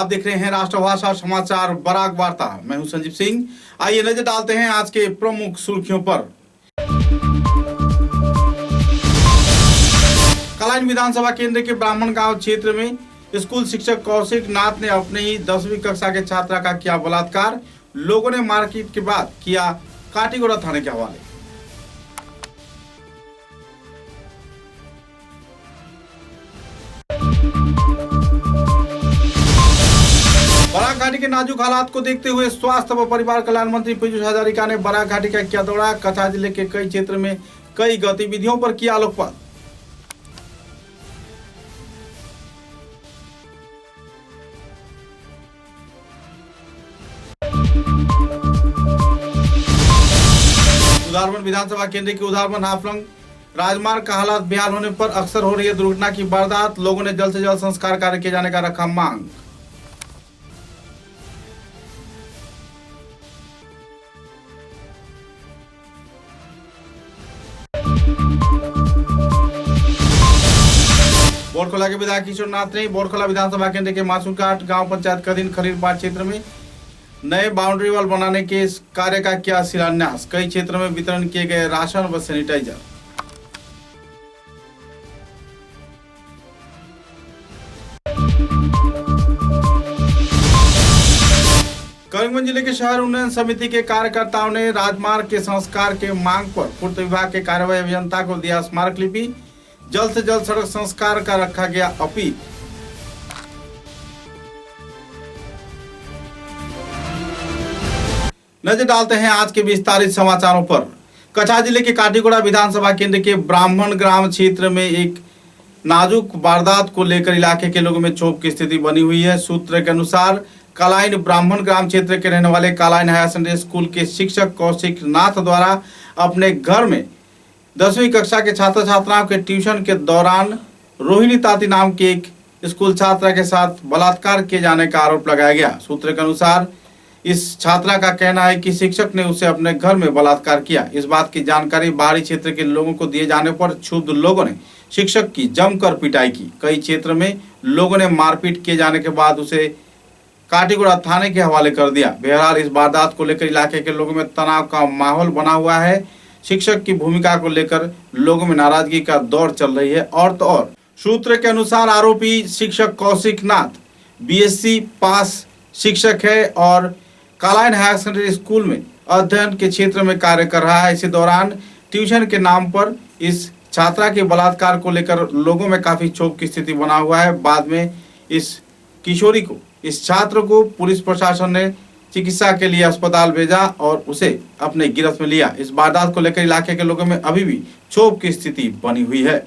आप देख रहे हैं राष्ट्रभाषा समाचार बराक वार्ता। मैं हूं संजीव सिंह। आइए नजर डालते हैं आज के प्रमुख सुर्खियों पर। कलाइन विधानसभा केंद्र के ब्राह्मण गांव क्षेत्र में स्कूल शिक्षक कौशिक नाथ ने अपने ही 10वीं कक्षा के छात्रा का किया बलात्कार। लोगों ने मारपीट के बाद किया काटीगोड़ा थाने के हवाले। बराक घाटी के नाजुक हालात को देखते हुए स्वास्थ्य व परिवार कल्याण मंत्री पीयूष हजारिका ने बराक घाटी का किया दौरा। कछा जिले के कई क्षेत्र में कई गतिविधियों पर किया आलोकपात। उधारवन विधानसभा केंद्र के उधारवन हाफलंग राजमार्ग का हालात बेहाल होने पर अक्सर हो रही है दुर्घटना की वारदात। लोगों ने जल्द से जल्द संस्कार कार्य किए जाने का रखा मांग। बोरखोला के विधायक किशोर नाथ ने बोरखोला विधानसभा केंद्र के मासूरघाट गांव पंचायत कदीन खलीलपाट क्षेत्र में नए बाउंड्री वॉल बनाने के कार्य का किया शिलान्यास। कई क्षेत्रों में वितरण किए गए राशन व सैनिटाइजर। करीमगंज जिले के शहर उन्नयन समिति के कार्यकर्ताओं ने राजमार्ग के संस्कार के मांग पर पूर्त विभाग के कार्यवाही अभियंता को दिया स्मारक लिपि। जल्द से जल्द सड़क संस्कार का रखा गया अपील। नजर डालते हैं आज के विस्तारित समाचारों पर। कछा जिले के काटीगोड़ा विधानसभा केंद्र के ब्राह्मण ग्राम क्षेत्र में एक नाजुक वारदात को लेकर इलाके के लोगों में क्षोभ की स्थिति बनी हुई है। सूत्र के अनुसार कलाइन ब्राह्मण ग्राम क्षेत्र के रहने वाले कलाइन हायर सेकेंडरी स्कूल के शिक्षक कौशिक नाथ द्वारा अपने घर में 10वीं कक्षा के छात्र छात्राओं के ट्यूशन के दौरान रोहिणी ताती नाम की एक स्कूल छात्रा के साथ बलात्कार किए जाने का आरोप लगाया गया। सूत्र के अनुसार इस छात्रा का कहना है कि शिक्षक ने उसे अपने घर में बलात्कार किया। इस बात की जानकारी बाहरी क्षेत्र के लोगों को दिए जाने पर क्षुब्ध लोगों ने शिक्षक की जमकर पिटाई की। कई क्षेत्र में लोगों ने मारपीट किए जाने के बाद उसे काटीगोड़ा थाने के हवाले कर दिया। बहरहाल इस वारदात को लेकर इलाके के लोगों में तनाव का माहौल बना हुआ है। शिक्षक की भूमिका को लेकर लोगों में नाराजगी का दौर चल रही है। और तो और सूत्र के अनुसार आरोपी शिक्षक कौशिक नाथ बीएससी पास शिक्षक है और कलाइन हायर सेकेंडरी स्कूल में अध्ययन के क्षेत्र में कार्य कर रहा है। इसी दौरान ट्यूशन के नाम पर इस छात्रा के बलात्कार को लेकर लोगों में काफी क्षोभ की स्थिति बना हुआ है। बाद में इस किशोरी को, इस छात्र को पुलिस प्रशासन ने चिकित्सा के लिए अस्पताल भेजा और उसे अपने गिरफ्त में लिया। इस वारदात को लेकर इलाके के लोगों में अभी भी क्षोभ की स्थिति बनी हुई है।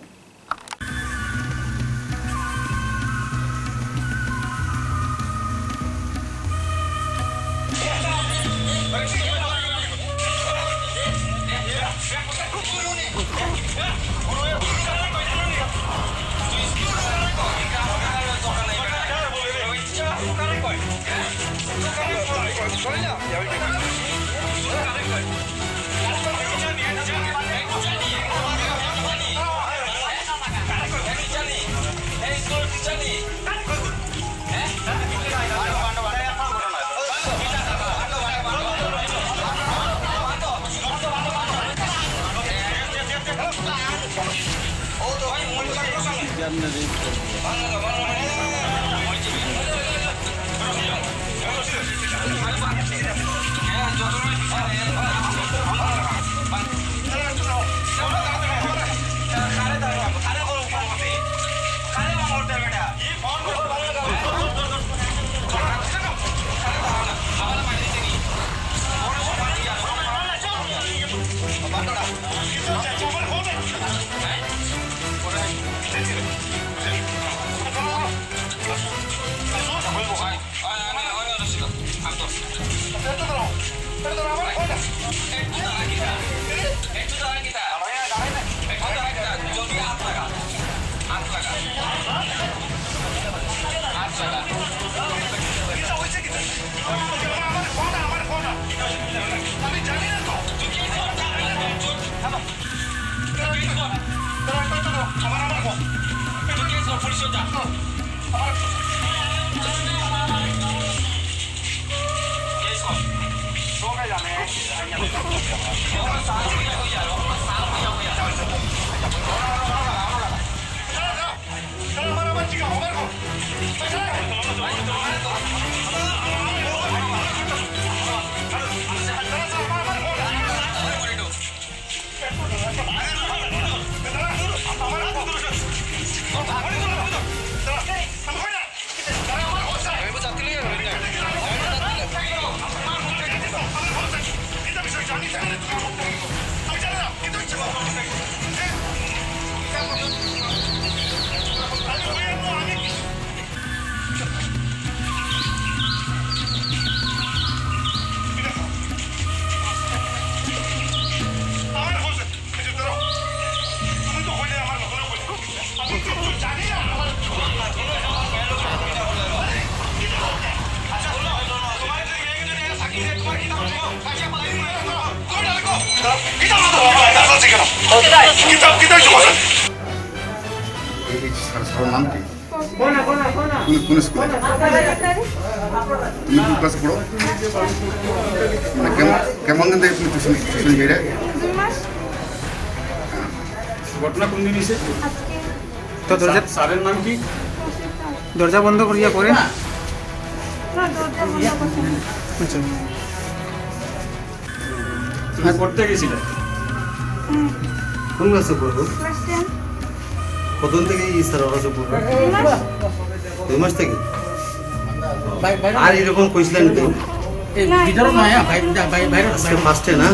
সবার নাম কি? কোন স্কুলে? তুমি কোন ক্লাসে পড়ো? মানে কেমন দিন থেকে তুমি টিউশন যাই রে? ঘটনা কোন দিন হয়েছে? তো দরজা স্যারের নাম কি? দরজা বন্ধ করিয়া করেন? আচ্ছা, তুমি পড়তে গেছিলে? কোন ক্লাসে পড়বো? কতদিন থেকে স্যার ক্লাসে পড়বো? 2 মাস থেকে। আর এরকম কইছিলেন তো? আজকে ফার্স্টে না?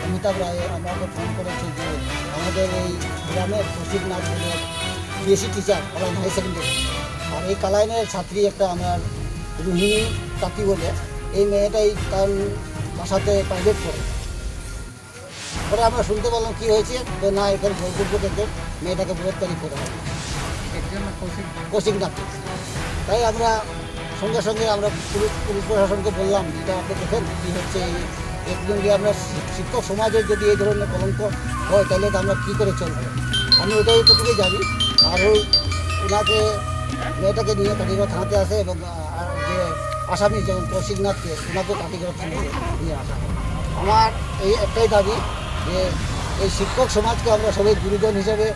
অমিতাভ রায় আমাকে ফোন করেছে যে আমাদের এই গ্রামের কৌশিক নাথ বলে BSc teacher Kalain high secondary, আর এই কালাইনের ছাত্রী একটা আমার রোহিণী কাকি বলে, এই মেয়েটাই তার বাসাতে প্রাইভেট পড়ে। পরে আমরা শুনতে পেলাম কী হয়েছে, তো না এখানে জয়পুর থেকে মেয়েটাকে বলাৎকারী করা হয় কৌশিক নাথ। তাই আমরা সঙ্গে সঙ্গে আমরা পুলিশ প্রশাসনকে বললাম যেটা আপনি দেখেন কী হচ্ছে। একদিন আমরা শিক্ষক সমাজের যদি এই ধরনের কলঙ্ক হয় তাহলে তো আমরা কী করে চলবো। আমি ওটাই এতটুকুই জানি। আর ওনাকে মেয়েটাকে নিয়ে কাটিগড়া থানাতে আসে এবং যে আসামি যেমন কৌশিক নাথকে ওনাকেও কাটিগড়া থানাতে নিয়ে আসা হয়। আমার এই একটাই দাবি যে এই শিক্ষক সমাজকে আমরা সবাই গুরুজন হিসেবে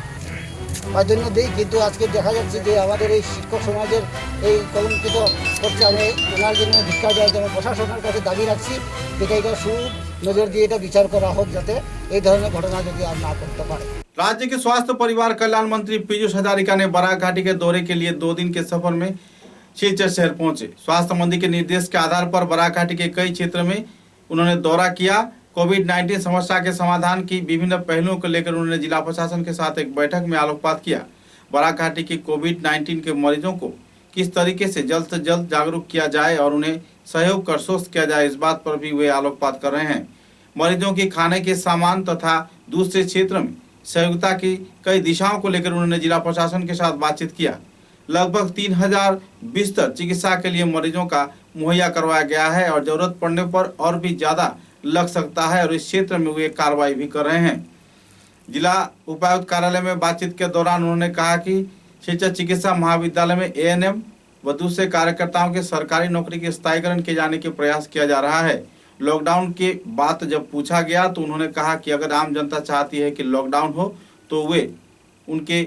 প্রাধান্য দিই, কিন্তু আজকে দেখা যাচ্ছে যে আমাদের এই শিক্ষক সমাজের এই কলঙ্কিত করছে। আমি ওনার জন্য ভিক্ষা যায় যেমন প্রশাসনের কাছে দাবি রাখছি যেটা এটা নজর দিয়ে এটা বিচার করা হোক, যাতে এই ধরনের ঘটনা যদি আর না করতে পারে। राज्य के स्वास्थ्य परिवार कल्याण मंत्री पीयूष हजारिका ने बराक घाटी के दौरे के लिए 2 दिन के सफर में सिलचर शहर पहुंचे। स्वास्थ्य मंत्री के निर्देश के आधार पर बराक घाटी के कई क्षेत्र में उन्होंने दौरा किया। कोविड-19 समस्या के समाधान की विभिन्न पहलुओं को लेकर उन्होंने जिला प्रशासन के साथ एक बैठक में आलोकपात किया। बराक घाटी की कोविड-19 के मरीजों को किस तरीके से जल्द जागरूक किया जाए और उन्हें सहयोग कर स्वस्थ किया जाए, इस बात पर भी वे आलोकपात कर रहे हैं। मरीजों की खाने के सामान तथा दूसरे क्षेत्र में सहयोगिता की कई दिशाओं को लेकर उन्होंने जिला प्रशासन के साथ बातचीत किया। लगभग 3000 बिस्तर चिकित्सा के लिए मरीजों का मुहैया करवाया गया है और जरूरत पड़ने पर और भी ज्यादा लग सकता है, और इस क्षेत्र में वे कार्रवाई भी कर रहे हैं। जिला उपायुक्त कार्यालय में बातचीत के दौरान उन्होंने कहा कि सिलचर चिकित्सा महाविद्यालय में एएनएम व दूसरे कार्यकर्ताओं के सरकारी नौकरी के स्थायीकरण किए जाने के प्रयास किया जा रहा है। लॉकडाउन की बात जब पूछा गया तो उन्होंने कहा कि अगर आम जनता चाहती है कि लॉकडाउन हो तो वे उनके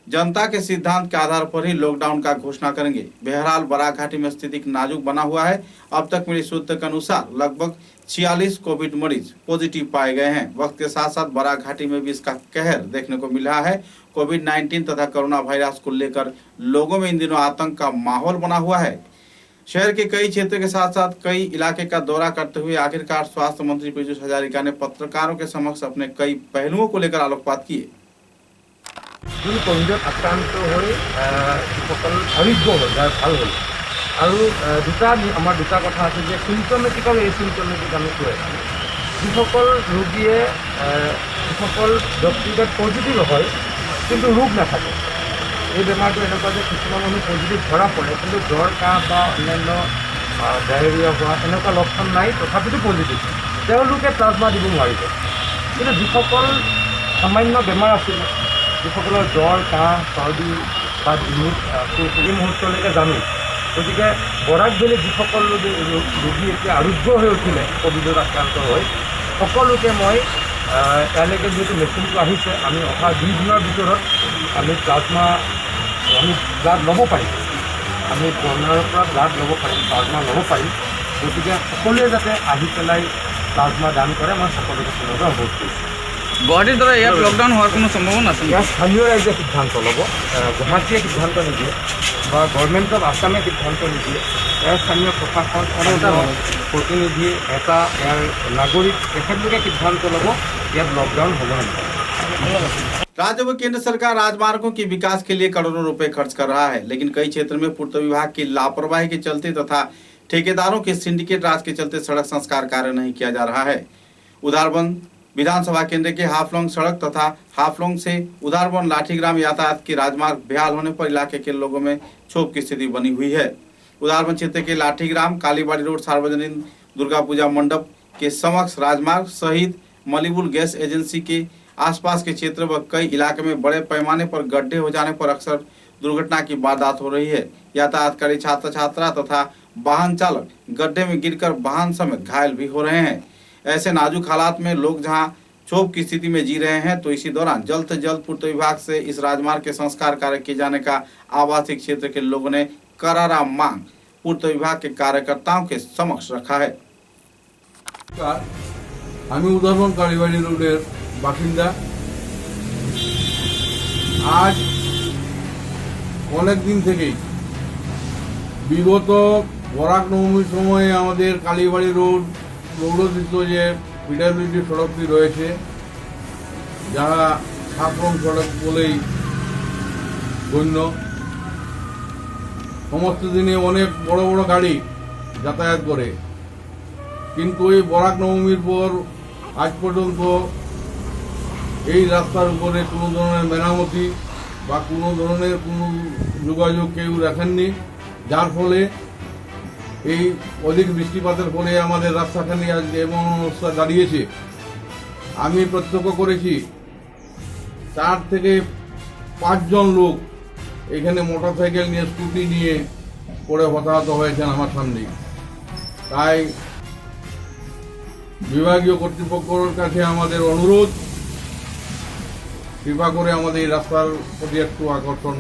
जनता के सिद्धांत के आधार पर ही लॉकडाउन का घोषणा करेंगे। बहरहाल बराक घाटी में स्थिति नाजुक बना हुआ है। अब तक मिली सूत्र के अनुसार लगभग 46 कोविड मरीज पॉजिटिव पाए गए हैं। वक्त के साथ साथ बराक घाटी में भी इसका कहर देखने को मिल रहा है। कोविड-19 तथा कोरोना वायरस को लेकर लोगों में इन दिनों आतंक का माहौल बना हुआ है। शहर के कई क्षेत्र के साथ साथ कई इलाके का दौरा करते हुए आखिरकार स्वास्थ्य मंत्री पीयूष हजारिका ने पत्रकारों के समक्ष अपने कई पहलुओं को लेकर आलोकपात किए। যোন কোভিডত আক্ৰান্ত হৈ যিসকল আৰোগ্য হ'ল যাৰ ভাল হ'ল আৰু আমাৰ দুটা কথা আছে যে চিমটমেটিক আৰু এচিমটমেটিক আমি কৈ আছোঁ। যিসকল ৰোগীয়ে যিসকল ব্যক্তিগত পজিটিভ হয় কিন্তু ৰোগ নাথাকে, এই বেমাৰটো এনেকুৱা যে কিছুমান মানুহ পজিটিভ ধৰা পৰে কিন্তু জ্বৰ কাহ বা অন্যান্য ডায়েৰিয়া হোৱা এনেকুৱা লক্ষণ নাই, তথাপিতো পজিটিভ, তেওঁলোকে প্লাজমা দিব নোৱাৰিব। কিন্তু যিসকল সামান্য বেমাৰ আছিল, যিসকলৰ জ্বৰ কাহ চৰ্দি বা ডিঙিত এই মুহূৰ্তলৈকে জানো, গতিকে বৰাক ভেলীত যিসকল ৰোগী এতিয়া আৰোগ্য হৈ উঠিলে ক'ভিডত আক্ৰান্ত হৈ, সকলোকে মই ইয়ালৈকে যিহেতু মেচিনটো আহিছে, আমি অহা 2 দিনৰ ভিতৰত আমি প্লাজমা আমি ব্লাড ল'ব পাৰিম, আমি ডনাৰৰ পৰা ব্লাড ল'ব পাৰিম, প্লাজমা ল'ব পাৰিম। গতিকে সকলোৱে যাতে আহি পেলাই প্লাজমা দান কৰে, মই সকলোকে পুনৰবাৰ অনুৰোধ কৰিছোঁ। গুৱাহাটীৰ দ্বাৰা ইয়াত লকডাউন হোৱাৰ কোনো সম্ভাৱনা আছে? ইয়াত স্থানীয় ৰাইজে সিদ্ধান্ত ল'ব, গুৱাহাটীয়ে সিদ্ধান্ত নিদিয়ে বা গভৰ্ণমেণ্ট অফ আছামে সিদ্ধান্ত নিদিয়ে। ইয়াৰ স্থানীয় প্ৰশাসন প্ৰতিনিধি এটা ইয়াৰ নাগৰিক তেখেতলোকে সিদ্ধান্ত ল'ব ইয়াত লকডাউন হ'ব নহয়। राज्य व केंद्र सरकार राजमार्गों के विकास के लिए करोड़ों रुपए खर्च कर रहा है, लेकिन कई क्षेत्र में पूर्त विभाग की लापरवाही के चलते तथा ठेकेदारों के सिंडिकेट राज के चलते सड़क संस्कार कार्य नहीं किया जा रहा है। उधारबंद विधानसभा केंद्र के हाफलोंग सड़क तथा हाफलोंग से उधारबंद लाठीग्राम यातायात की राजमार्ग बेहाल होने पर इलाके के लोगों में क्षोभ की स्थिति बनी हुई है। उधारबंद क्षेत्र के लाठीग्राम कालीबाड़ी रोड सार्वजनिक दुर्गा पूजा मंडप के समक्ष राजमार्ग सहित मलीबुल गैस एजेंसी के आसपास के क्षेत्र व कई इलाके में बड़े पैमाने पर गड्ढे हो जाने पर अक्सर दुर्घटना की वारदात हो रही है। यातायातकारी छात्र छात्रा तथा वाहन चालक गड्ढे में गिरकर वाहन समेत घायल भी हो रहे हैं। ऐसे नाजुक हालात में लोग जहां क्षोभ की स्थिति में जी रहे हैं, तो इसी दौरान जल्द से जल्द पूर्त विभाग से इस राजमार्ग के संस्कार कार्य किए जाने का आवासीय क्षेत्र के लोगों ने करारा मांग पूर्त विभाग के कार्यकर्ताओं के समक्ष रखा है। আমি উদাহরণ কালীবাড়ি রোডের বাসিন্দা। আজ অনেক দিন থেকেই বিগত বরাক নবমীর সময়ে আমাদের কালীবাড়ি রোড রৌদ্রতীর্থ যে পিডব্লিউডি সড়কটি রয়েছে, যারা সাতরং সড়ক বলেই গণ্য, সমস্ত দিনে অনেক বড় বড় গাড়ি যাতায়াত করে, কিন্তু এই বরাক নবমীর পর আজ পর্যন্ত এই রাস্তার উপরে কোনো ধরনের মেরামতি বা কোনো ধরনের কোনো যোগাযোগ কেউ রাখেননি, যার ফলে এই অধিক বৃষ্টিপাতের ফলে আমাদের রাস্তাখানি আজ এমন অবস্থা দাঁড়িয়েছে। আমি প্রত্যক্ষ করেছি 4 থেকে 5 জন লোক এখানে মোটরসাইকেল নিয়ে স্কুটি নিয়ে পড়ে হতাহত হয়েছেন আমার সামনেই। তাই বিভাগীয় কর্তৃপক্ষের কাছে আমাদের অনুরোধ, কৃপা করে আমাদের এই রাস্তার প্রতি একটু আকর্ষণ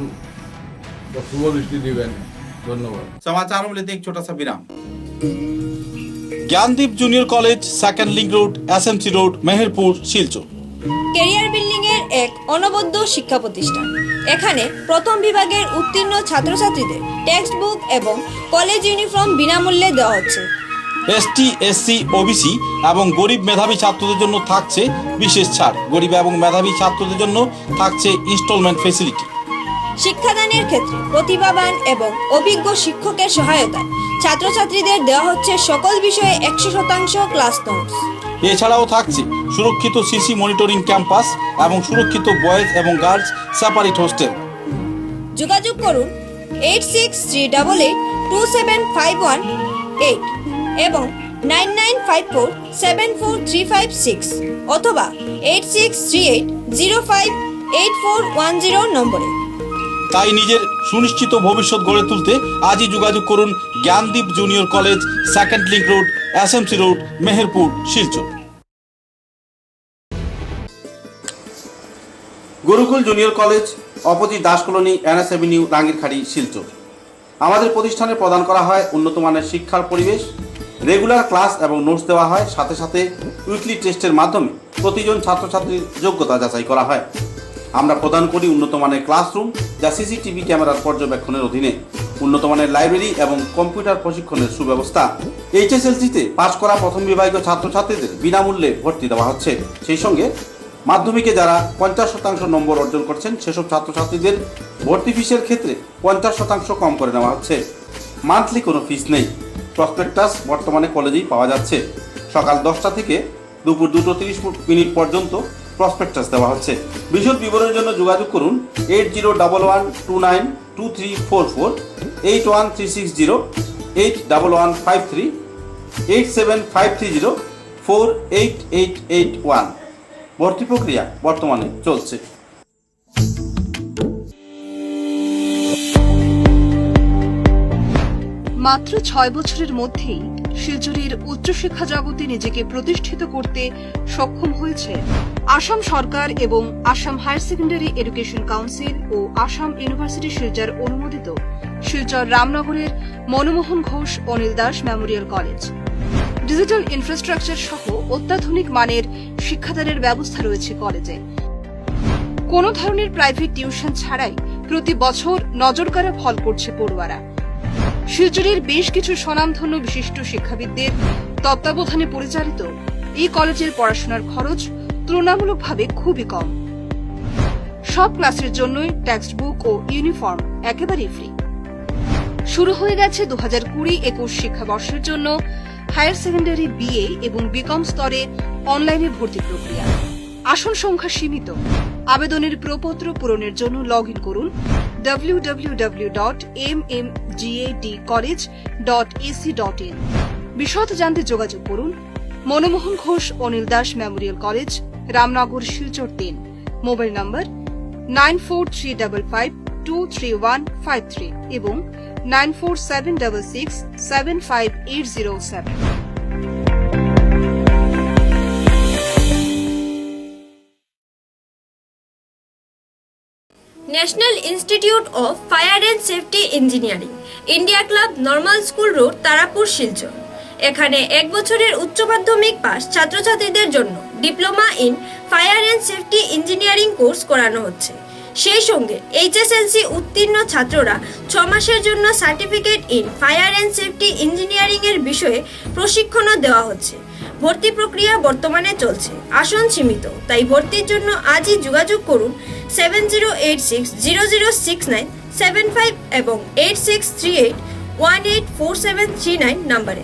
ও শুভ দৃষ্টি দিবেন। ধন্যবাদ। समाचारों में लेते एक छोटा सा विराम। Gyandeep junior college, second link road, SMC road, Mehrpur, Silchar. Career building এর এক অনবদ্য শিক্ষা প্রতিষ্ঠান। এখানে প্রথম বিভাগের উত্তীর্ণ ছাত্রছাত্রীদের টেক্সট বুক এবং কলেজ ইউনিফর্ম বিনামূল্যে দেওয়া হচ্ছে। এসটি, এসসি, ওবিসি এবং গরিব মেধাবী ছাত্রদের জন্য থাকছে বিশেষ ছাড়। গরিব এবং মেধাবী ছাত্রদের জন্য থাকছে ইনস্টলমেন্ট ফ্যাসিলিটি। শিক্ষাদানের ক্ষেত্রে প্রতিভাবান এবং অভিজ্ঞ শিক্ষকের সহায়তায় ছাত্রছাত্রীদের দেওয়া হচ্ছে সকল বিষয়ে 100% ক্লাস নোটস। এছাড়াও থাকছে সুরক্ষিত সিসি মনিটরিং ক্যাম্পাস এবং সুরক্ষিত বয়েজ এবং গার্লস সেপারেট হোস্টেল। যোগাযোগ করুন 86382751 এবং 9954743556 অথবা 8638058410 নম্বরে। তাই নিজের সুনিশ্চিত ভবিষ্যৎ গড়ে তুলতে আজই যোগাযোগ করুন Gyandeep junior college, second link road, SMC road, Meherpur, Silchar. Gurukul junior college opposite Das colony, NS Avenue, Rangirkhari, Silchar. আমাদের প্রতিষ্ঠানে প্রদান করা হয় উন্নত মানের শিক্ষার পরিবেশ, রেগুলার ক্লাস এবং নোটস দেওয়া হয়, সাথে সাথে উইকলি টেস্টের মাধ্যমে প্রতিজন ছাত্রছাত্রীর যোগ্যতা যাচাই করা হয়। আমরা প্রদান করি উন্নত মানের ক্লাসরুম যা সিসিটিভি ক্যামেরার পর্যবেক্ষণের অধীনে, উন্নত মানের লাইব্রেরি এবং কম্পিউটার প্রশিক্ষণের সুব্যবস্থা। এইচএসএলসিতে পাশ করা প্রথম বিভাগীয় ছাত্রছাত্রীদের বিনামূল্যে ভর্তি দেওয়া হচ্ছে। সেই সঙ্গে মাধ্যমিকে যারা 50% নম্বর অর্জন করছেন সেসব ছাত্রছাত্রীদের ভর্তি ফিসের ক্ষেত্রে 50% কম করে নেওয়া হচ্ছে। মান্থলি কোনো ফিস নেই। প্রসপেক্টাস বর্তমানে কলেজেই পাওয়া যাচ্ছে। সকাল 10টা থেকে দুপুর 2:30 পর্যন্ত প্রসপেক্টাস দেওয়া হচ্ছে। বিশদ বিবরণের জন্য যোগাযোগ করুন 8011292344, 81360, 81153, 87530, 48881। ভর্তি প্রক্রিয়া বর্তমানে চলছে। মাত্র 6 বছরের মধ্যেই শিলচরের উচ্চশিক্ষা জগতে নিজেকে প্রতিষ্ঠিত করতে সক্ষম হয়েছে আসাম সরকার এবং Assam higher secondary education council ও আসাম ইউনিভার্সিটি শিলচর অনুমোদিত শিলচর রামনগরের Manmohan Ghosh Anil Das memorial college. Digital infrastructure সহ অত্যাধুনিক মানের শিক্ষাদানের ব্যবস্থা রয়েছে কলেজে। কোনো ধরনের প্রাইভেট টিউশন ছাড়াই প্রতি বছর নজরকাড়া ফল করছে পড়ুয়ারা। শিলচরের বেশ কিছু স্বনামধন্য বিশিষ্ট শিক্ষাবিদদের তত্ত্বাবধানে পরিচালিত এই কলেজের পড়াশোনার খরচ তুলনামূলকভাবে খুবই কম। সব ক্লাসের জন্যই টেক্সট বুক ও ইউনিফর্ম একেবারেই ফ্রি। শুরু হয়ে গেছে 2020-21 শিক্ষাবর্ষের জন্য হায়ার সেকেন্ডারি বিএ এবং বিকম স্তরে অনলাইনে ভর্তি প্রক্রিয়া। আসন সংখ্যা সীমিত। আবেদনের প্রপত্র পূরণের জন্য লগ ইন করুন www.mmgadcollege.ac.in। বিশদ জানতে যোগাযোগ করুন Manmohan Ghosh Anil Das memorial college, Ramnagar, Silchar 3। Mobile নম্বর 9435523153 এবং 9476675807। National institute of fire and safety engineering, India club, normal school road, Tarapur, Silchar. এখানে 1 বছরের উচ্চ মাধ্যমিক পাস ছাত্রছাত্রীদের জন্য diploma in fire and safety engineering course করানো হচ্ছে। সেই সঙ্গে এইচএসএলসি উত্তীর্ণ ছাত্ররা 6 মাসের জন্য certificate in fire and safety engineering এর বিষয়ে প্রশিক্ষণও দেওয়া হচ্ছে। ভর্তি প্রক্রিয়া বর্তমানে চলছে। আসন সীমিত, তাই ভর্তির জন্য আজই যোগাযোগ করুন 7086006975 এবং 8638184739 নম্বরে।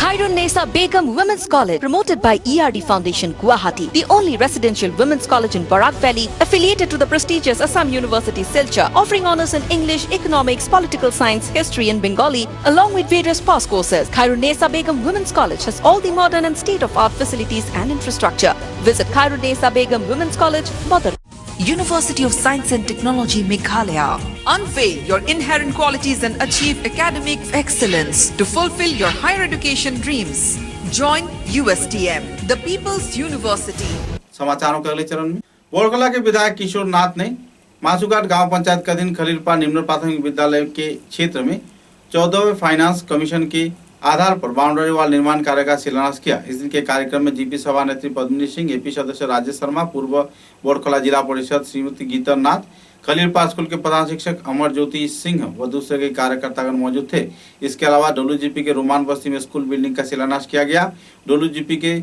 Khairun Nesa Begum Women's College, promoted by ERD Foundation, Guwahati, the only residential women's college in Barak Valley, affiliated to the prestigious Assam University, Silchar, offering honors in English, economics, political science, history and Bengali, along with various past courses. Khairun Nesa Begum Women's College has all the modern and state-of-art facilities and infrastructure. Visit Khairun Nesa Begum Women's College, Badar. University of Science and Technology, Meghalaya. Unveil your inherent qualities and achieve academic excellence to fulfill your higher education dreams. Join USTM, the People's University. समाचारों के अगले चरण में बोरकला के विधायक किशोर नाथ ने मासूघाट गांव पंचायत के अधीन खलीलपार निम्न प्राथमिक विद्यालय के क्षेत्र में 14वें फाइनेंस कमीशन के आधार पर बाउंड्री वाल निर्माण कार्य का शिलान्यास किया। इस दिन के कार्यक्रम में जीपी सभानेत्री पद्मिनी सिंह, एपी सदस्य राजेश शर्मा, पूर्व बोरखला जिला परिषद श्रीमती गीता नाथ, खलीलपार स्कूल के प्रधान शिक्षक अमर ज्योति सिंह व दूसरे के कार्यकर्तागण मौजूद थे। इसके अलावा डोलूजीपी के रोमान बस्ती में स्कूल बिल्डिंग का शिलान्यास किया गया। डोलूजीपी के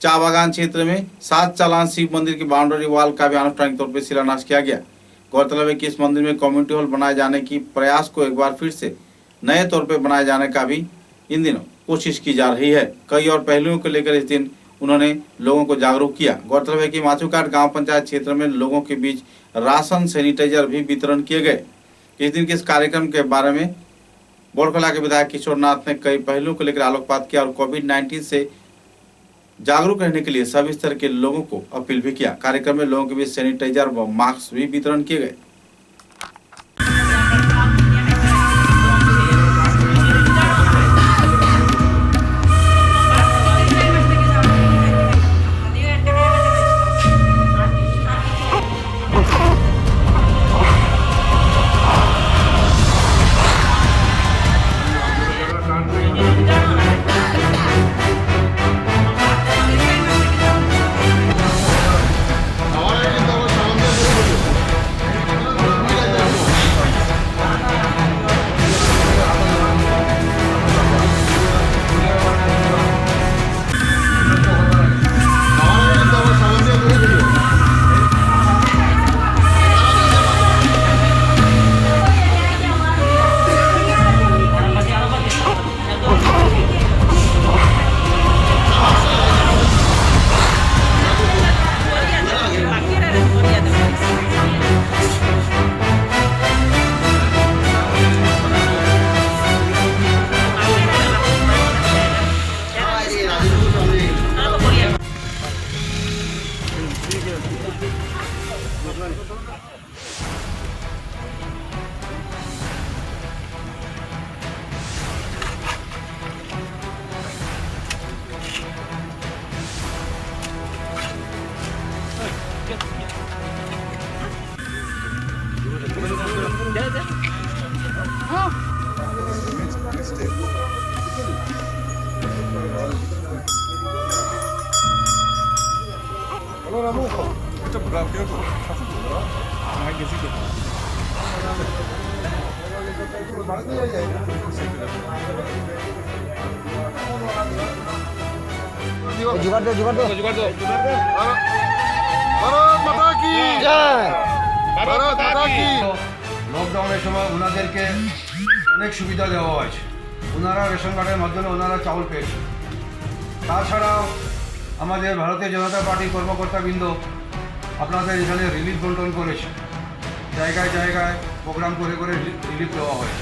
चा बागान क्षेत्र में 7 चालान शिव मंदिर की बाउंड्री वाल का भी आनुष्ठानिक तौर पर शिलान्यास किया गया। गौरतलब है कि इस मंदिर में कम्युनिटी हॉल बनाए जाने की प्रयास को एक बार फिर से नए तौर पर बनाए जाने का भी इन दिनों कोशिश की जा रही है। कई और पहलुओं को लेकर इस दिन उन्होंने लोगों को जागरूक किया। गौरतलब है कि माछूघाट गांव पंचायत क्षेत्र में लोगों के बीच राशन, सैनिटाइजर भी वितरण किए गए। इस दिन के इस कार्यक्रम के बारे में बोरखला के विधायक किशोर नाथ ने कई पहलुओं को लेकर आलोकपात किया और कोविड-19 से जागरूक रहने के लिए सभी स्तर के लोगों को अपील भी किया। कार्यक्रम में लोगों के बीच सैनिटाइजर व मास्क भी वितरण किए गए। লকডাউনের সময় ওনাদেরকে অনেক সুবিধা দেওয়া হয়েছে। ওনারা রেশন কার্ডের মাধ্যমে ওনারা চাউল পেয়েছে। তাছাড়াও আমাদের ভারতীয় জনতা পার্টির কর্মকর্তাবৃন্দ আপনাদের এখানে রিলিফ বন্টন করেছে। জায়গায় জায়গায় प्रोग्राम করে रिलीफ देवा हुआ है।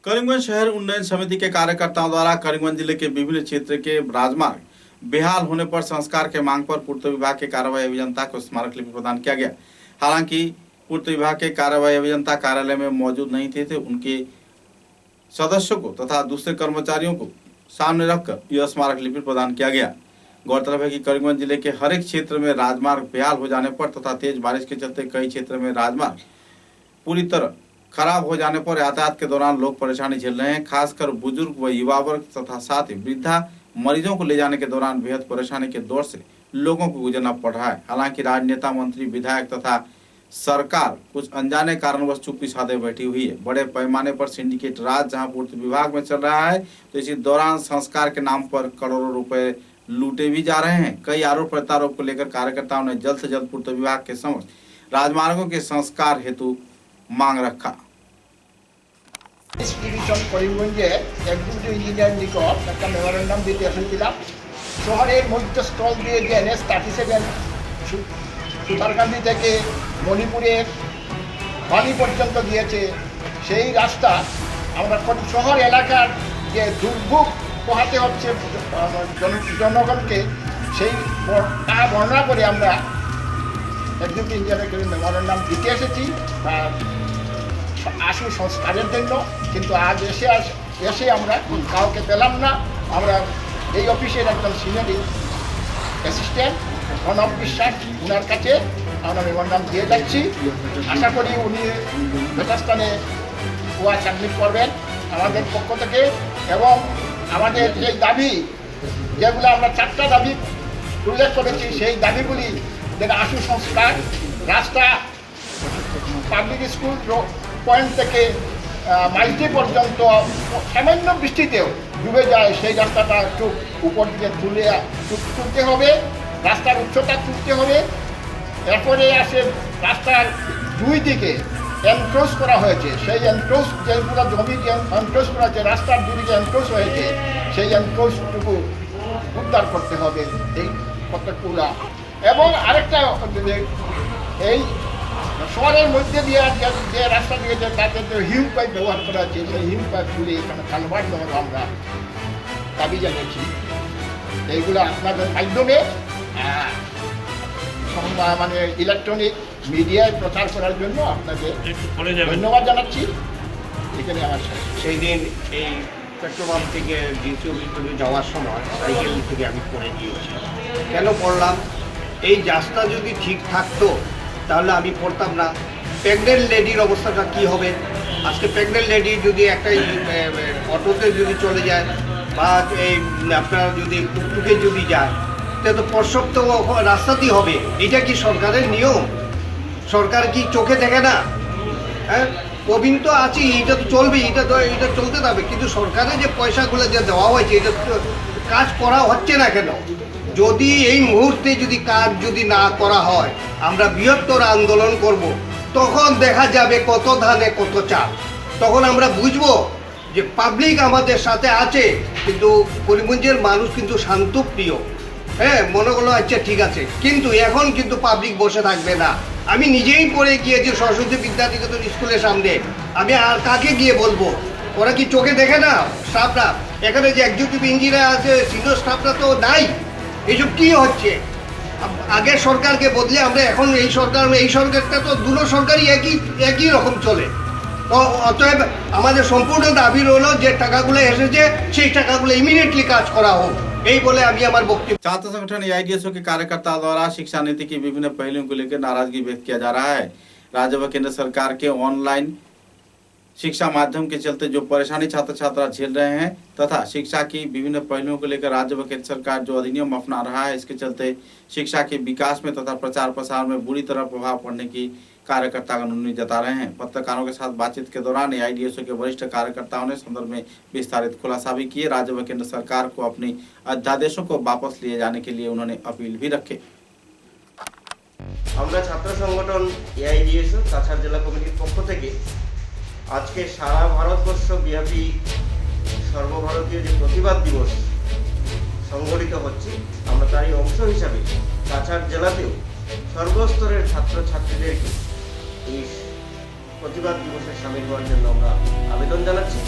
करीमगंज शहर उन्नयन समिति के कार्यकर्ताओं द्वारा करीमगंज जिले के विभिन्न क्षेत्र के राजमार्ग बेहाल होने पर संस्कार के मांग पर पूर्त विभाग के कार्यवाही अभियंता को स्मारक लिपि प्रदान किया गया। हालांकि पूर्त विभाग के कार्यवाही अभियंता कार्यालय में मौजूद नहीं थे उनके सदस्यों को तथा दूसरे कर्मचारियों को सामने रखकर यह स्मारक लिपि प्रदान किया गया। गौरतलब है कि करीमगंज जिले के हर एक क्षेत्र में राजमार्ग बेहाल हो जाने पर तथा तेज बारिश के चलते कई क्षेत्र में राजमार्ग पूरी तरह खराब हो जाने पर यातायात के दौरान लोग परेशानी झेल रहे हैं। खासकर बुजुर्ग व युवा वर्ग तथा साथ ही वृद्धा मरीजों को ले जाने के दौरान बेहद परेशानी के दौर से लोगों को गुजरना पड़ रहा है। हालांकि राजनेता, मंत्री, विधायक तथा सरकार कुछ अनजाने कारणवश चुप्पी साधे बैठी हुई है। बड़े पैमाने पर सिंडिकेट राज जहां पूर्त विभाग में चल रहा है तो इसी दौरान संस्कार के नाम पर करोड़ों रुपए लूटे भी जा रहे हैं। कई आरोप प्रत्यारोप को लेकर कार्यकर्ताओं ने जल्द से जल्द पूर्त विभाग के समक्ष राजमार्गों के संस्कार हेतु मांग रखा। ডিভিশন করিমগঞ্জে এক্সিকিউটিভ ইঞ্জিনিয়ার নিকট একটা মেমোরেন্ডাম দিতে এসেছিলাম। শহরের মধ্যস্থল দিয়ে যে NH 37 সুতারকান্দি থেকে মণিপুরের বাণী পর্যন্ত গিয়েছে সেই রাস্তা আমরা শহর এলাকার যে দুর্ভোগ পোহাতে হচ্ছে জনগণকে সেই তা বর্ণনা করে আমরা এক্সিকিউটিভ ইঞ্জিনিয়ারকে মেমোরেন্ডাম দিতে এসেছি আশু সংস্কারের জন্য। কিন্তু আজ এসে আমরা কাউকে পেলাম না। আমরা এই অফিসের একজন সিনিয়র অ্যাসিস্ট্যান্ট প্রণব বিশ্বাস ওনার কাছে আমরা মেমোরেন্ডাম দিয়ে যাচ্ছি। আশা করি উনি যথাস্থানে ওয়া সাবমিট করবেন আমাদের পক্ষ থেকে। এবং আমাদের যে দাবি যেগুলো আমরা 4টা দাবি উল্লেখ করেছি সেই দাবিগুলি যেটা আশু সংস্কার, রাস্তা পাবলিক স্কুল পয়েন্ট থেকে মাইলটি পর্যন্ত সামান্য বৃষ্টিতেও ডুবে যায় সেই রাস্তাটা একটু উপর দিকে তুলতে হবে, রাস্তার উচ্চতা তুলতে হবে। এরপরে আসে রাস্তার দুই দিকে এনক্রোচ করা হয়েছে, সেই এনক্রোচ যেগুলো জমি এনক্রোচ করা হয়েছে রাস্তার দুদিকে এনক্রোচ হয়েছে সেই এনক্রোচটুকু উদ্ধার করতে হবে এই প্রত্যেকগুলা। এবং আরেকটা এই শহরের মধ্যে দিয়ে যে রাস্তা দিয়ে তাদের যে হিম পাইপ ব্যবহার করা হচ্ছে সেই হিম পাইপগুলি এখানে কালভার্ট দেওয়ার আমরা দাবি জানিয়েছি। এইগুলো আপনাদের মাধ্যমে মানে ইলেকট্রনিক মিডিয়ায় প্রচার করার জন্য আপনাদের ধন্যবাদ জানাচ্ছি। এখানে আমার সেই দিন এই পেট্রোল পাম্প থেকে ডিসি অফিসে যাওয়ার সময় সাইকেল থেকে আমি পড়ে গিয়েছি। কেন পড়লাম? এই রাস্তা যদি ঠিক থাকতো তাহলে আমি পড়তাম না। প্রেগনেন্ট লেডির অবস্থাটা কী হবে? আজকে প্রেগনেন্ট লেডি যদি একটা অটোতে যদি চলে যায় বা এই আপনার যদি টুকটুকে যদি যায় তাহলে তো প্রসব তো রাস্তাতেই হবে। এটা কি সরকারের নিয়ম? সরকার কি চোখে দেখে না? হ্যাঁ, প্রবীণ তো আছি, এটা তো চলবেই, এটা চলতে থাকবে। কিন্তু সরকারের যে পয়সাগুলো যে দেওয়া হয়েছে এটা কাজ করা হচ্ছে না কেন? যদি এই মুহূর্তে যদি কাজ যদি না করা হয় আমরা বৃহত্তর আন্দোলন করব, তখন দেখা যাবে কত ধানে কত চাল। তখন আমরা বুঝবো যে পাবলিক আমাদের সাথে আছে। কিন্তু করিমগঞ্জের মানুষ কিন্তু শান্তপ্রিয়। হ্যাঁ, মনে হলো আচ্ছা ঠিক আছে, কিন্তু এখন কিন্তু পাবলিক বসে থাকবে না। আমি নিজেই পড়ে গিয়েছি সরস্বতী বিদ্যানিকেতন স্কুলের সামনে। আমি আর কাকে গিয়ে বলবো? ওরা কি চোখে দেখে না? স্টাফরা এখানে যে এক্সিকিউটিভ ইঞ্জিনিয়ার আছে, সিনিয়র স্টাফরা তো নাই। এইসব কি হচ্ছে? আগের সরকারকে বদলে আমরা এখন এই সরকারটা তো দুটো সরকারই একই রকম চলে। অতএব আমাদের সম্পূর্ণ দাবি রইল যে টাকাগুলো এসেছে সেই টাকাগুলো ইমিডিएटली কাজ করা হোক, এই বলে আমি আমার বক্তব্য। छात्र संगठन एआईडीएसओ के कार्यकर्ता द्वारा शिक्षा नीति की विभिन्न पहलुओं को लेकर नाराजगी व्यक्त किया जा रहा है। राज्य व केंद्र सरकार के ऑनलाइन शिक्षा माध्यम के चलते जो परेशानी छात्र छात्रा झेल रहे हैं तथा शिक्षा की विभिन्न पहलुओं को लेकर राज्य व केंद्र सरकार जो अधिनियम अपना रहा है, इसके चलते शिक्षा के विकास में तथा प्रचार प्रसार में बुरी तरह प्रभाव पड़ने की कार्यकर्तागण उम्मीद जता रहे हैं। पत्रकारों के साथ बातचीत के दौरान एआईडीएसओ के वरिष्ठ कार्यकर्ताओं ने संदर्भ में विस्तारित खुलासा भी किए। राज्य व केंद्र सरकार को अपनी अध्यादेशों को वापस लिए जाने के लिए उन्होंने अपील भी रखे। আমরা ছাত্র সংগঠন এআইডিএসও কাছাড় জেলা কমিটির পক্ষ থেকে আজকে সারা ভারতবর্ষ ব্যাপী সর্বভারতীয় যে প্রতিবাদ দিবস সংগঠিত হচ্ছে, আমরা তারই অংশ হিসাবে কাছাড় জেলাতেও সর্বস্তরের ছাত্রছাত্রীদেরকে এই প্রতিবাদ দিবসে সামিল হওয়ার জন্য আমরা আবেদন জানাচ্ছি।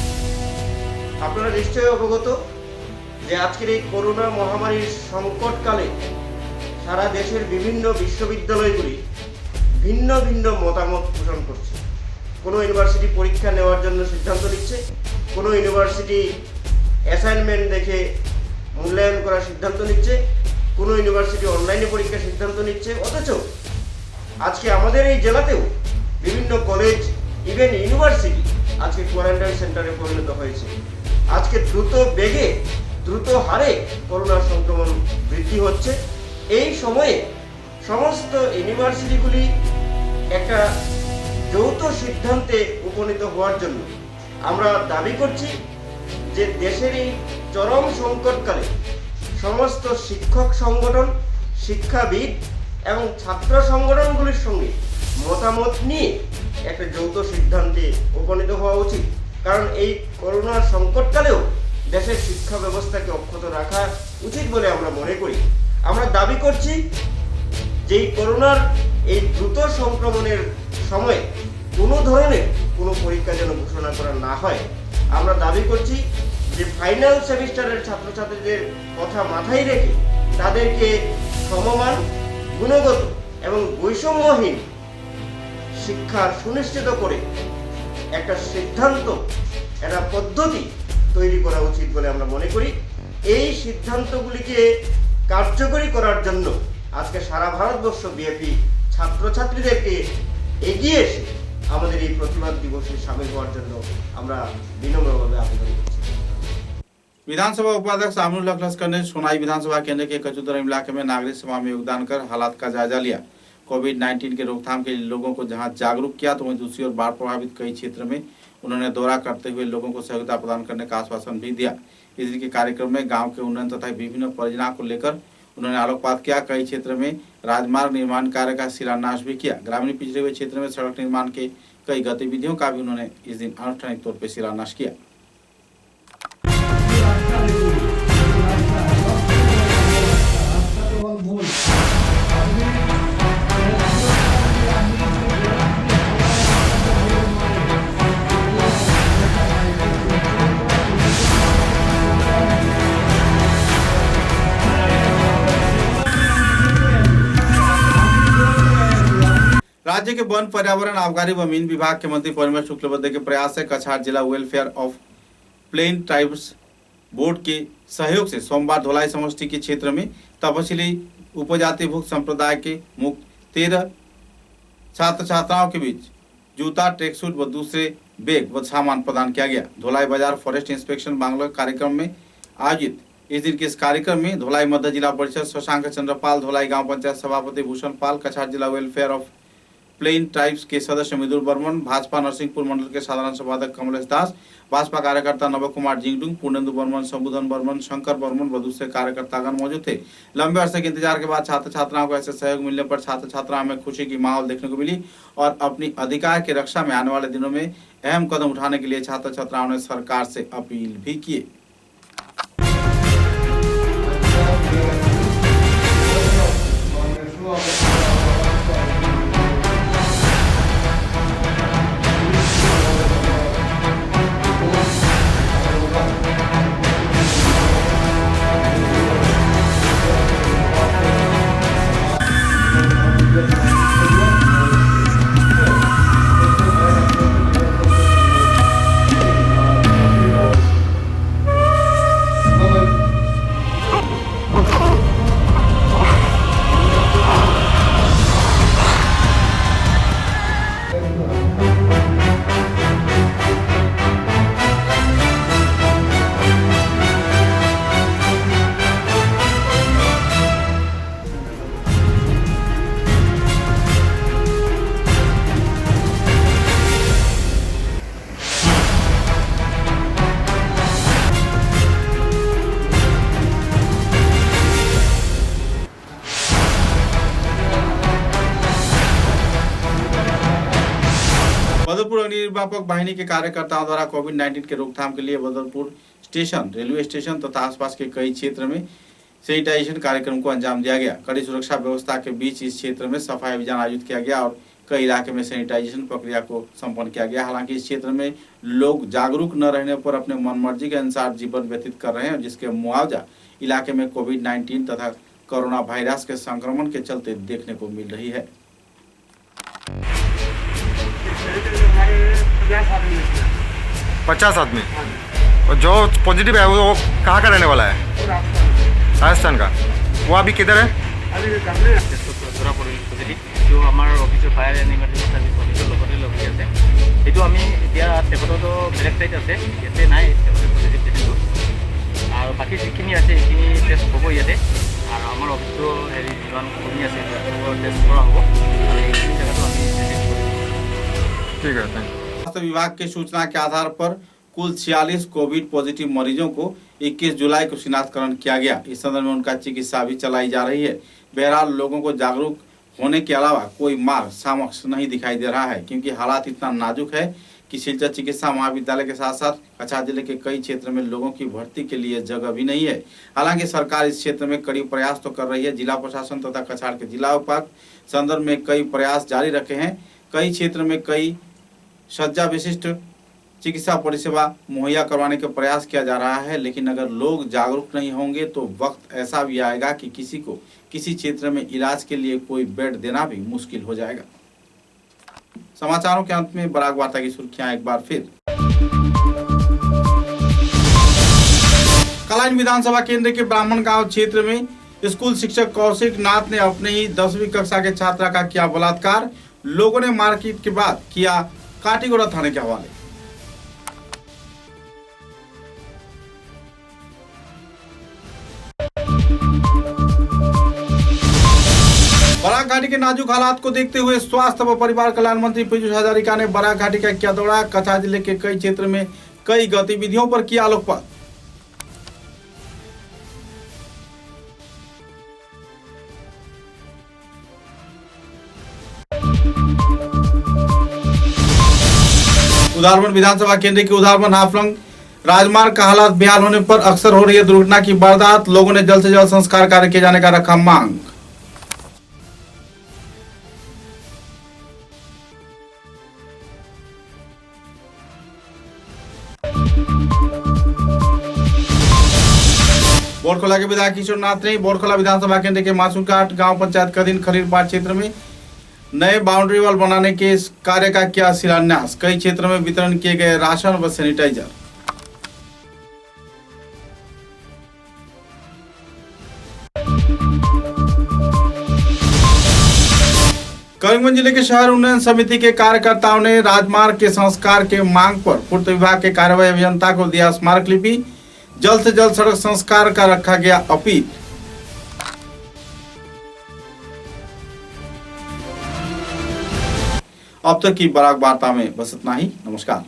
আপনারা নিশ্চয়ই অবগত যে আজকের এই করোনা মহামারীর সংকটকালে সারা দেশের বিভিন্ন বিশ্ববিদ্যালয়গুলি ভিন্ন ভিন্ন মতামত পোষণ করছে। কোনো ইউনিভার্সিটি পরীক্ষা নেওয়ার জন্য সিদ্ধান্ত নিচ্ছে, কোনো ইউনিভার্সিটি অ্যাসাইনমেন্ট দেখে মূল্যায়ন করার সিদ্ধান্ত নিচ্ছে, কোনো ইউনিভার্সিটি অনলাইনে পরীক্ষার সিদ্ধান্ত নিচ্ছে। অথচ আজকে আমাদের এই জেলাতেও বিভিন্ন কলেজ, ইভেন ইউনিভার্সিটি আজকে কোয়ারেন্টাইন সেন্টারে পরিণত হয়েছে। আজকে দ্রুত হারে করোনা সংক্রমণ বৃদ্ধি হচ্ছে। এই সময়ে সমস্ত ইউনিভার্সিটিগুলি একটা যৌথ সিদ্ধান্তে উপনীত হওয়ার জন্য আমরা দাবি করছি যে দেশের এই চরম সংকটকালে সমস্ত শিক্ষক সংগঠন, শিক্ষাবিদ এবং ছাত্র সংগঠনগুলির সঙ্গে মতামত নিয়ে একটা যৌথ সিদ্ধান্তে উপনীত হওয়া উচিত। কারণ এই করোনার সংকটকালেও দেশের শিক্ষা ব্যবস্থাকে অক্ষত রাখা উচিত বলে আমরা মনে করি। আমরা দাবি করছি যে এই করোনার এই দ্রুত সংক্রমণের সময়ে কোনো ধরনের কোনো পরীক্ষা যেন ঘোষণা করা না হয়। আমরা দাবি করছি যে ফাইনাল সেমিস্টারের ছাত্রছাত্রীদের কথা মাথায় রেখে তাদেরকে সমমান, গুণগত এবং বৈষম্যহীন শিক্ষা সুনিশ্চিত করে একটা সিদ্ধান্ত, একটা পদ্ধতি তৈরি করা উচিত বলে আমরা মনে করি। এই সিদ্ধান্তগুলিকে কার্যকরী করার জন্য আজকে সারা ভারতবর্ষ ব্যাপী ছাত্রছাত্রীদেরকে এগিয়ে এসে আমাদের এই প্রতিবাদ দিবসে শামিল হওয়ার জন্য আমরা বিনম্রভাবে আবেদন করছি। विधानसभा उपाध्यक्ष आमिनुल हक लस्कर ने सोनाई विधानसभा केंद्र के कचुदरम इलाके में नागरिक सभा में योगदान कर हालात का जायजा लिया। कोविड-19 के रोकथाम के लिए लोगों को जहां जागरूक किया, तो वहीं दूसरी ओर बाढ़ प्रभावित कई क्षेत्र में उन्होंने दौरा करते हुए लोगों को सहयोगिता प्रदान करने का आश्वासन भी दिया। इस दिन के कार्यक्रम में गांव के उन्नयन तथा विभिन्न परियोजना को लेकर उन्होंने आलोकपात किया। कई क्षेत्र में राजमार्ग निर्माण कार्य का शिलान्यास भी किया। ग्रामीण पिछड़े हुए क्षेत्र में सड़क निर्माण के कई गतिविधियों का भी उन्होंने इस दिन आनुष्ठानिक तौर पर शिलान्यास किया। राज्य के वन, पर्यावरण, आबकारी व मीन विभाग के मंत्री परिमल शुक्लबैद्य के प्रयास से कछार जिला welfare of plain tribes board के सहयोग से सोमवार धोलाई समष्टि के क्षेत्र में तपसीली उपजाति भुक्त संप्रदाय के मुक्त 13 छात्र छात्राओं के बीच जूता, ट्रैक सूट व दूसरे बैग व सामान प्रदान किया गया। धोलाई बाजार फॉरेस्ट इंस्पेक्शन बांग्ला कार्यक्रम में आयोजित इस दिन के इस कार्यक्रम में धोलाई मध्य जिला परिषद शशांक चंद्रपाल, धोलाई गांव पंचायत सभापति भूषण पाल, कछार जिला वेलफेयर ऑफ प्लेन ट्राइब्स के सदस्य मृदुल बर्मन, भाजपा नरसिंहपुर मंडल के साधारण संपादक कमलेश दास, भाजपा कार्यकर्ता नव कुमार जिंगडुंग, पूर्णेंदु बर्मन, शंभुधन बर्मन, शंकर बर्मन व दूसरे कार्यकर्तागण मौजूद थे। लंबे अरसे के इंतजार के बाद छात्र छात्राओं को ऐसे सहयोग मिलने पर छात्र छात्राओं में खुशी की माहौल देखने को मिली और अपनी अधिकार की रक्षा में आने वाले दिनों में अहम कदम उठाने के लिए छात्र छात्राओं ने सरकार से अपील भी किए। बदरपुर अग्निनिर्वापक वाहिनी के कार्यकर्ताओं द्वारा कोविड-19 के रोकथाम के लिए बदरपुर स्टेशन, रेलवे स्टेशन तथा आसपास के कई क्षेत्र में सैनिटाइजेशन कार्यक्रम को अंजाम दिया गया। कड़ी सुरक्षा व्यवस्था के बीच इस क्षेत्र में सफाई अभियान आयोजित किया गया और कई इलाके में सैनिटाइजेशन प्रक्रिया को संपन्न किया गया। हालांकि इस क्षेत्र में लोग जागरूक न रहने पर अपने मनमर्जी के अनुसार जीवन व्यतीत कर रहे हैं, जिसके मुआवजा इलाके में कोविड-19 तथा कोरोना वायरस के संक्रमण के चलते देखने को मिल रही है। 50 आदमी और जो पॉजिटिव है वो कहाँ का रहने वाला है? राजस्थान का। वो अभी किधर है? जो हमारे officer fire and emergency service officer লগতে লগ হৈ আছে এইটো আমি এতিয়া তেখেততো বেলেগ সাইড আছে ইয়াতে নাই পজিটিভ পেচেণ্টটো আৰু বাকী যিখিনি আছে সেইখিনি টেষ্ট হ'ব ইয়াতে আৰু আমাৰ অফিসটো হেৰি যিমান কমি আছে টেষ্ট কৰা হ'ব আৰু এইখিনি জেগাটো আমি টেষ্ট কৰিম। ठीक है, थैंक यू। स्वास्थ्य विभाग की सूचना के आधार पर कुल 46 कोविड पॉजिटिव मरीजों को 21 जुलाई को शिनाख्तकरण किया गया। इस संदर्भ में उनका चिकित्सा भी चलाई जा रही है। बहरहाल लोगों को जागरूक होने के अलावा कोई मार्ग सामक्ष नहीं दिखाई दे रहा है, क्योंकि हालात इतना नाजुक है कि सिलचर चिकित्सा महाविद्यालय के साथ साथ कछार जिले के कई क्षेत्र में लोगों की भर्ती के लिए जगह भी नहीं है। हालांकि सरकार इस क्षेत्र में कड़ी प्रयास तो कर रही है। जिला प्रशासन तथा कछार के जिला उपायुक्त संदर्भ में कई प्रयास जारी रखे हैं। कई क्षेत्र में कई शज्जा विशिष्ट चिकित्सा परिसेवा मुहैया करवाने का प्रयास किया जा रहा है, लेकिन अगर लोग जागरूक नहीं होंगे तो वक्त ऐसा भी आएगा कि किसी को किसी क्षेत्र में इलाज के लिए कोई बेड देना भी मुश्किल हो जाएगा। समाचारों के अंत में बराक वार्ता की सुर्खियां एक बार फिर। कलाइन विधानसभा केंद्र के ब्राह्मण गांव क्षेत्र में स्कूल शिक्षक कौशिक नाथ ने अपने ही 10वीं कक्षा के छात्रा का किया बलात्कार। लोगों ने मारपीट के बाद किया काटीगोड़ा थाने के हवाले। बराक घाटी के नाजुक हालात को देखते हुए स्वास्थ्य व परिवार कल्याण मंत्री पीयूष हजारिका ने बराक घाटी का किया दौरा। कछार जिले के कई क्षेत्र में कई गतिविधियों पर किया आलोकपात। उधारवन विधानसभा केंद्र के उधारवन हाफलंग राजमार्ग का हालात बेहाल होने पर अक्सर हो रही है दुर्घटना की वारदात। लोगों ने जल्द से जल्द संस्कार कार्य किए जाने का रखा मांग। बोरखोला के विधायक किशोर नाथ ने बोरखोला विधानसभा केंद्र के मासूरघाट गांव पंचायत के अधीन खरीरपाट क्षेत्र में नए बाउंड्री वॉल बनाने के इस कार्य का किया शिलान्यास। कई क्षेत्रों में वितरण किए गए राशन व सैनिटाइजर। करीमगंज जिले के शहर उन्नयन समिति के कार्यकर्ताओं ने राजमार्ग के संस्कार के मांग पर पूर्त विभाग के कार्यवाही अभियंता को दिया स्मारक लिपि। जल्द से जल्द सड़क संस्कार का रखा गया अपील। अब तक की बराक वार्ता में बस इतना ही। नमस्कार।